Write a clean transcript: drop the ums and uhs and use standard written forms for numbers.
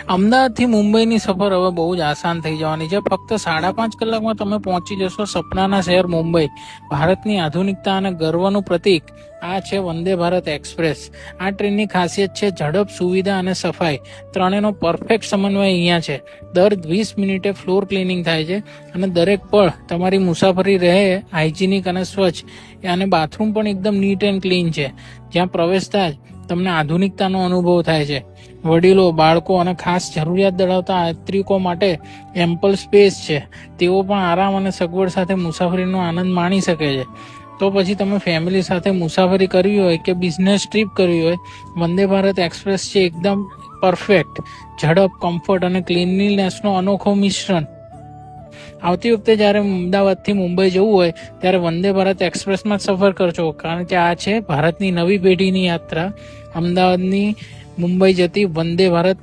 અમદાવાદથી મુંબઈની સફર હવે બહુ જ આસાન થઈ જવાની છે. ફક્ત 5.5 કલાકમાં તમે પહોંચી જશો સપનાના શહેર મુંબઈ. ભારતની આધુનિકતા અને ગર્વનું પ્રતીક આ છે વંદે ભારત એક્સપ્રેસ. આ ટ્રેનની ખાસિયત છે ઝડપ, સુવિધા અને સફાઈ. ત્રણેયનો પરફેક્ટ સમન્વય અહીંયા છે. દર 20 મિનિટે ફ્લોર ક્લિનિંગ થાય છે અને દરેક પળ તમારી મુસાફરી રહે હાઇજીનિક અને સ્વચ્છ. અને બાથરૂમ પણ એકદમ નીટ એન્ડ ક્લીન છે. જ્યાં પ્રવેશતા જ તમને આધુનિકતાનો અનુભવ થાય છે. વડીલો, બાળકો અને ખાસ જરૂરિયાત ધરાવતા યાત્રિકો માટે એમ્પલ સ્પેસ છે. તેઓ પણ આરામ અને સગવડ સાથે મુસાફરીનો આનંદ માણી શકે છે. તો પછી તમે ફેમિલી સાથે મુસાફરી કરવી હોય કે બિઝનેસ ટ્રીપ કરવી હોય, વંદે ભારત એક્સપ્રેસ છે એકદમ પરફેક્ટ. ઝડપ, કમ્ફર્ટ અને ક્લીનલીનેસનો અનોખો મિશ્રણ. આવતી વખતે જ્યારે અમદાવાદથી મુંબઈ જવું હોય ત્યારે વંદે ભારત એક્સપ્રેસમાં જ સફર કરજો, કારણ કે આ છે ભારતની નવી પેઢીની યાત્રા. અમદાવાદની મુંબઈ જતી વંદે ભારત